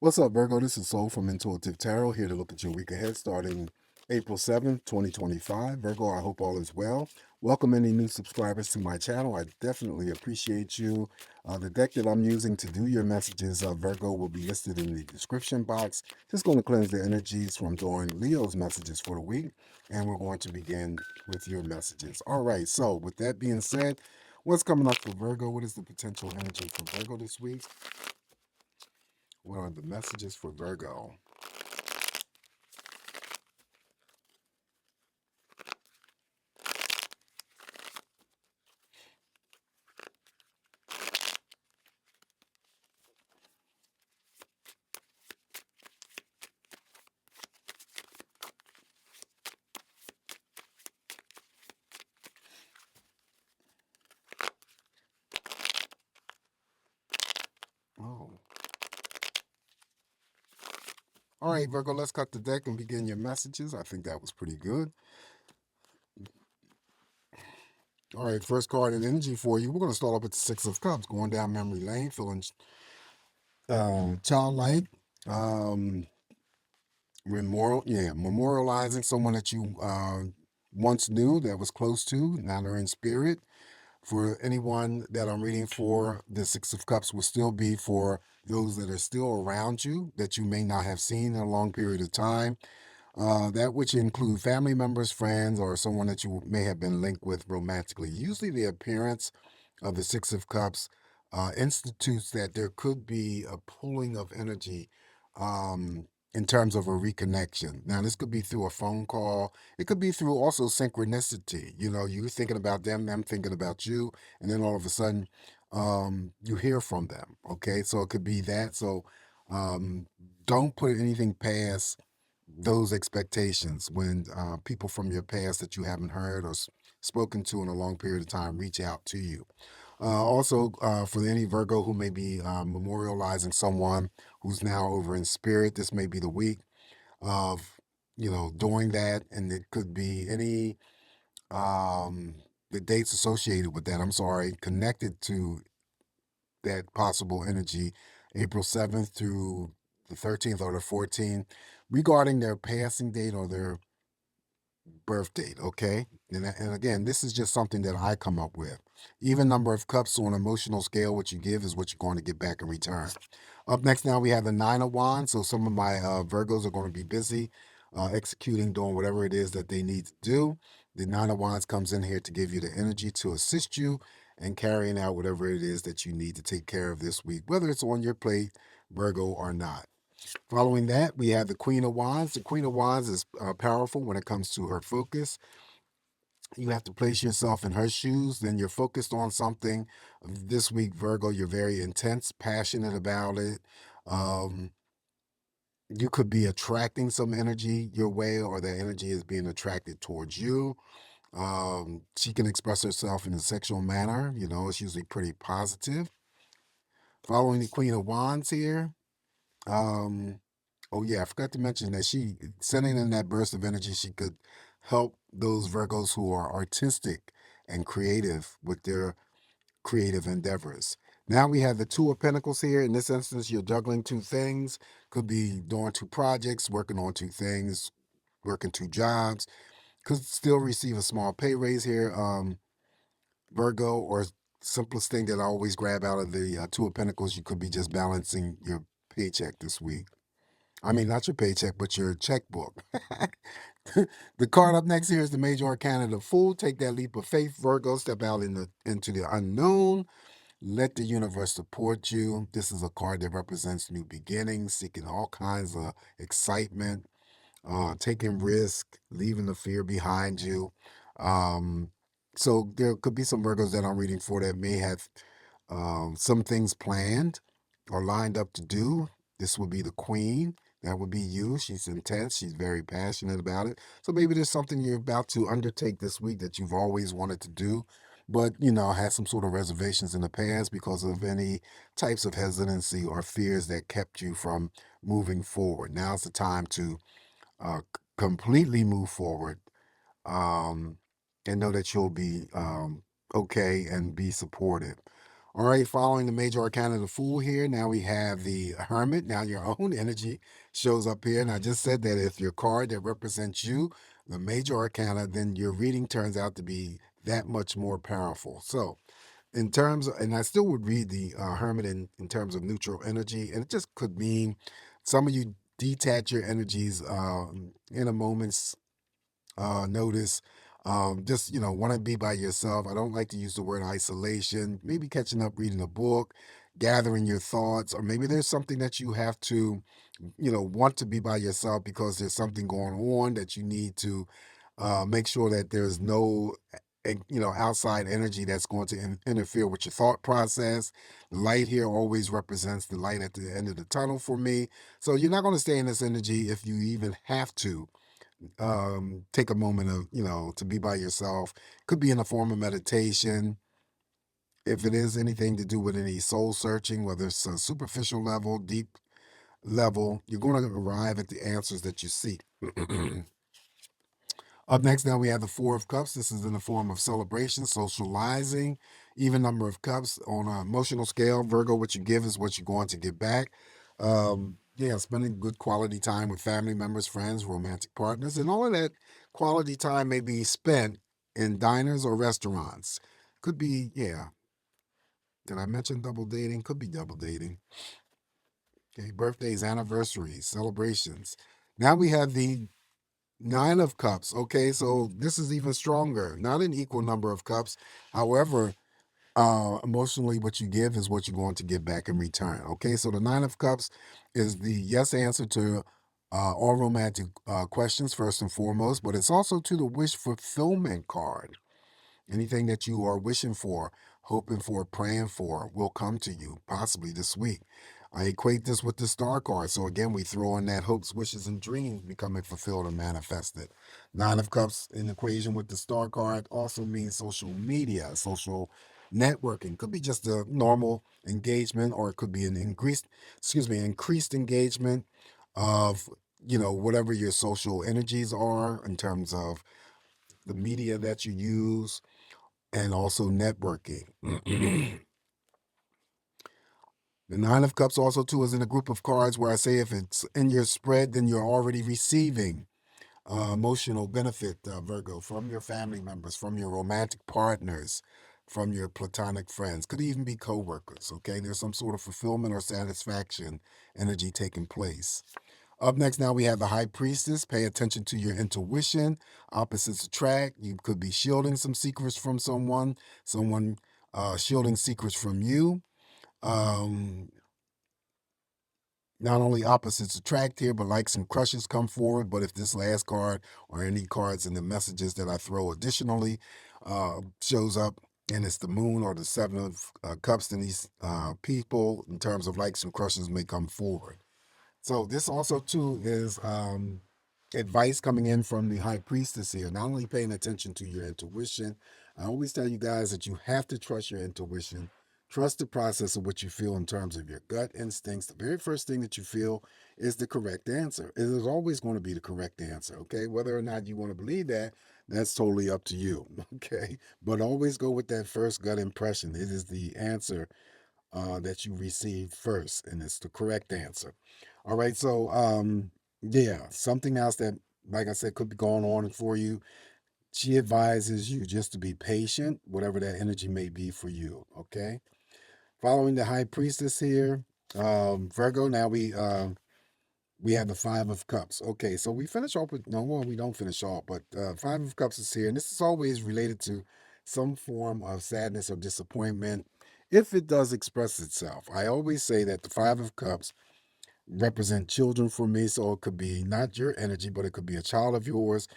What's up, Virgo? This is Soul from Intuitive Tarot, here to look at your week ahead starting April 7th, 2025. Virgo, I hope all is well. Welcome any new subscribers to my channel. I definitely appreciate you. The deck that I'm using to do your messages, Virgo, will be listed in the description box. Just going to cleanse the energies from doing Leo's messages for the week, and we're going to begin with your messages. All right, so with that being said, what's coming up for Virgo? What is the potential energy for Virgo this week? What are the messages for Virgo? Oh. All right, Virgo, let's cut the deck and begin your messages. I think that was pretty good. All right, first card in energy for you. We're going to start off with the Six of Cups, going down memory lane, feeling childlike, um, memorializing someone that you once knew that was close to. Now they're in spirit. For anyone that I'm reading for, the Six of Cups will still be for those that are still around you that you may not have seen in a long period of time. That which include family members, friends, or someone that you may have been linked with romantically. Usually the appearance of the Six of Cups institutes that there could be a pulling of energy in terms of a reconnection. Now, this could be through a phone call. It could be through also synchronicity. You know, you're thinking about them thinking about you, and then all of a sudden you hear from them. Okay, so it could be that. So don't put anything past those expectations when people from your past that you haven't heard or spoken to in a long period of time reach out to you. Also, for any Virgo who may be memorializing someone who's now over in spirit, this may be the week of, doing that. And it could be any, the dates associated with that, I'm sorry, connected to that possible energy, April 7th through the 13th or the 14th, regarding their passing date or their birth date, okay? And again, this is just something that I come up with. Even number of cups on an emotional scale, what you give is what you're going to get back in return. Up next now, we have the Nine of Wands. So some of my Virgos are going to be busy executing, doing whatever it is that they need to do. The Nine of Wands comes in here to give you the energy to assist you in carrying out whatever it is that you need to take care of this week, whether it's on your plate, Virgo, or not. Following that, we have the Queen of Wands. The Queen of Wands is powerful when it comes to her focus. You have to place yourself in her shoes. Then you're focused on something. This week, Virgo, you're very intense, passionate about it. Um, you could be attracting some energy your way, or that energy is being attracted towards you. She can express herself in a sexual manner. You know, it's usually pretty positive. Following the Queen of Wands here. Um, Oh yeah, I forgot to mention that she sending in that burst of energy, she could help those Virgos who are artistic and creative with their creative endeavors. Now we have the Two of Pentacles here. In this instance, you're juggling two things. Could be doing two projects, working on two things, working two jobs. Could still receive a small pay raise here, Virgo, or simplest thing that I always grab out of the Two of Pentacles, you could be just balancing your paycheck this week. I mean, not your paycheck, but your checkbook. The card up next here is the Major Arcana, the Fool. Take that leap of faith, Virgo. Step out into the unknown. Let the universe support you. This is a card that represents new beginnings, seeking all kinds of excitement, taking risk, leaving the fear behind you. Um, so there could be some Virgos that I'm reading for that may have some things planned or lined up to do. This would be the Queen. That would be you. She's intense. She's very passionate about it. So maybe there's something you're about to undertake this week that you've always wanted to do, but had some sort of reservations in the past because of any types of hesitancy or fears that kept you from moving forward. Now's the time to completely move forward, um, and know that you'll be okay and be supported. All right, following the major arcana of the Fool here, now we have the Hermit. Now your own energy shows up here. And I just said that if your card that represents you, the major arcana, then your reading turns out to be that much more powerful. So, in terms of, and I still would read the Hermit in terms of neutral energy, and it just could mean some of you detach your energies in a moment's notice. Just want to be by yourself. I don't like to use the word isolation. Maybe catching up, reading a book, gathering your thoughts, or maybe there's something that you have to, want to be by yourself because there's something going on that you need to make sure that there's no outside energy that's going to interfere with your thought process. The light here always represents the light at the end of the tunnel for me. So you're not going to stay in this energy if you even have to take a moment of to be by yourself. Could be in a form of meditation. If it is anything to do with any soul searching, whether it's a superficial level, deep level, you're going to arrive at the answers that you seek. Up next, now we have the Four of Cups. This is in the form of celebration, socializing, even number of cups on an emotional scale. Virgo, what you give is what you're going to get back. Yeah, spending good quality time with family members, friends, romantic partners, and all of that quality time may be spent in diners or restaurants. Could be, yeah. Did I mention double dating? Could be double dating. Okay, birthdays, anniversaries, celebrations. Now we have the Nine of Cups. Okay, so this is even stronger. Not an equal number of cups. However, emotionally, what you give is what you're going to get back in return. Okay, so the Nine of Cups is the yes answer to all romantic questions, first and foremost, but it's also to the wish fulfillment card. Anything that you are wishing for, hoping for, praying for will come to you possibly this week. I equate this with the star card. So again, we throw in that hopes, wishes, and dreams becoming fulfilled and manifested. Nine of Cups in equation with the star card also means social media, social networking. Could be just a normal engagement, or it could be an increased engagement of whatever your social energies are in terms of the media that you use and also networking. The Nine of Cups also too is in a group of cards where I say if it's in your spread, then you're already receiving emotional benefit, Virgo, from your family members, from your romantic partners, from your platonic friends. Could even be coworkers. Okay, there's some sort of fulfillment or satisfaction energy taking place. Up next, now we have the High Priestess. Pay attention to your intuition. Opposites attract. You could be shielding some secrets from someone shielding secrets from you. Um, Not only opposites attract here, but likes and crushes come forward. But if this last card or any cards in the messages that I throw additionally shows up, and it's the moon or the seven of cups, then these people, in terms of likes and crushes, may come forward. So this also too is advice coming in from the high priestess here. Not only paying attention to your intuition, I always tell you guys that you have to trust your intuition. Trust the process of what you feel in terms of your gut instincts. The very first thing that you feel is the correct answer. It is always going to be the correct answer. Okay, whether or not you want to believe that, that's totally up to you. Okay, but always go with that first gut impression. It is the answer that you received first, and it's the correct answer. All right, so yeah, something else that, like I said, could be going on for you. She advises you just to be patient, whatever that energy may be for you. Okay, following the high priestess here, Virgo. Now we have the Five of Cups. Okay, so we finish off with no, well, we don't finish off, but Five of Cups is here, and this is always related to some form of sadness or disappointment if it does express itself. I always say that the Five of Cups represent children for me, so it could be not your energy, but it could be a child of yours.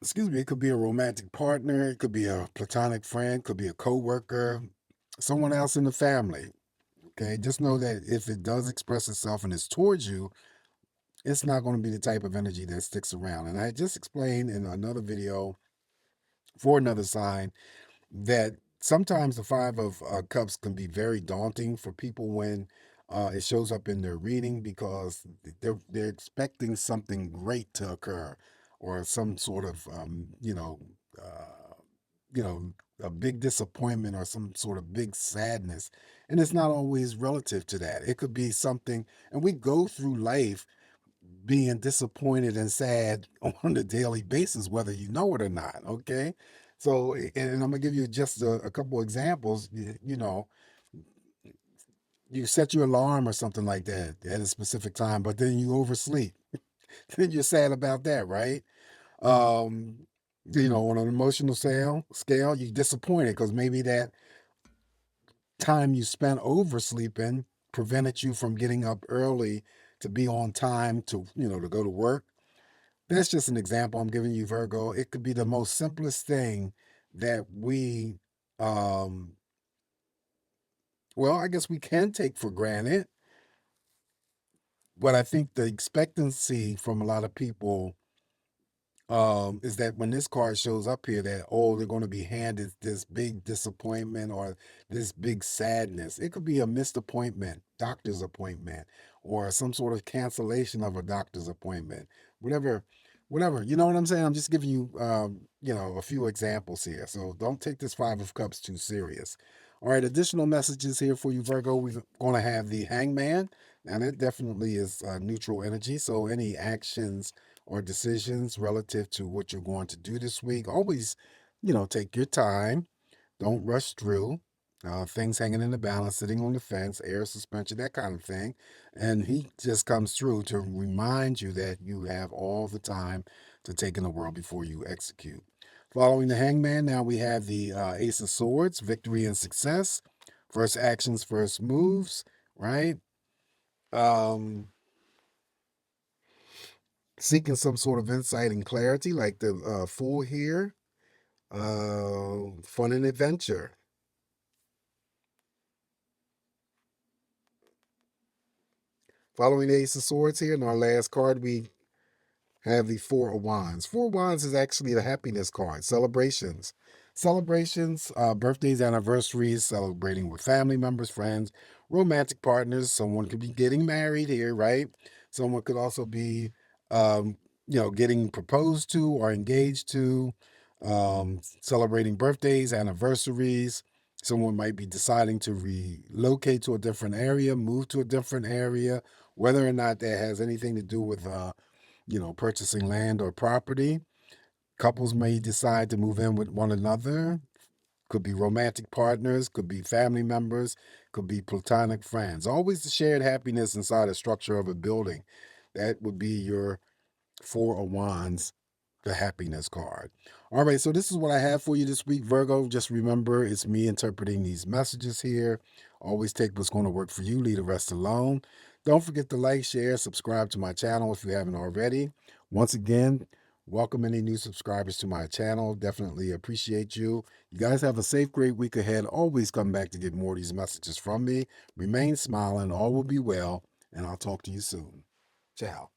Excuse me, it could be a romantic partner, it could be a platonic friend, could be a coworker, someone else in the family. Okay, just know that if it does express itself and it's towards you, it's not going to be the type of energy that sticks around. And I just explained in another video for another sign that sometimes the Five of Cups can be very daunting for people when it shows up in their reading because they're expecting something great to occur or some sort of uh, you know a big disappointment or some sort of big sadness. And it's not always relative to that. It could be something, and we go through life being disappointed and sad on a daily basis, whether you know it or not. Okay. So, and I'm gonna give you just a couple examples. You know, you set your alarm or something like that at a specific time, but then you oversleep. Then you're sad about that, right? Um, you know, on an emotional scale, you're disappointed because maybe that time you spent oversleeping prevented you from getting up early to be on time to, you know, to go to work. That's just an example I'm giving you, Virgo. It could be the most simplest thing that we, um, well, I guess we can take for granted, but I think the expectancy from a lot of people is that when this card shows up here, that oh, they're going to be handed this big disappointment or this big sadness. It could be a missed appointment, doctor's appointment, or some sort of cancellation of a doctor's appointment. Whatever, whatever. You know what I'm saying? I'm just giving you, you know, a few examples here. So don't take this Five of Cups too serious. All right, additional messages here for you, Virgo. We're going to have the Hangman. Now that definitely is neutral energy. So any actions or decisions relative to what you're going to do this week, always, you know, take your time. Don't rush through. Things hanging in the balance, sitting on the fence, air suspension, that kind of thing. And he just comes through to remind you that you have all the time to take in the world before you execute. Following the Hangman, now we have the Ace of Swords, victory and success. First actions, first moves, right? Um, Seeking some sort of insight and clarity, like the Fool here. Fun and adventure. Following the Ace of Swords here, in our last card, we have the Four of Wands. Four of Wands is actually the happiness card. Celebrations. Celebrations, birthdays, anniversaries, celebrating with family members, friends, romantic partners. Someone could be getting married here, right? Someone could also be, you know, getting proposed to or engaged to, celebrating birthdays, anniversaries. Someone might be deciding to relocate to a different area, move to a different area, whether or not that has anything to do with you know, purchasing land or property. Couples may decide to move in with one another. Could be romantic partners, could be family members, could be platonic friends. Always the shared happiness inside a structure of a building. That would be your Four of Wands, the happiness card. All right, so this is what I have for you this week, Virgo. Just remember, it's me interpreting these messages here. Always take what's going to work for you, leave the rest alone. Don't forget to like, share, subscribe to my channel if you haven't already. Once again, welcome any new subscribers to my channel. Definitely appreciate you. You guys have a safe, great week ahead. Always come back to get more of these messages from me. Remain smiling, all will be well, and I'll talk to you soon. Ciao.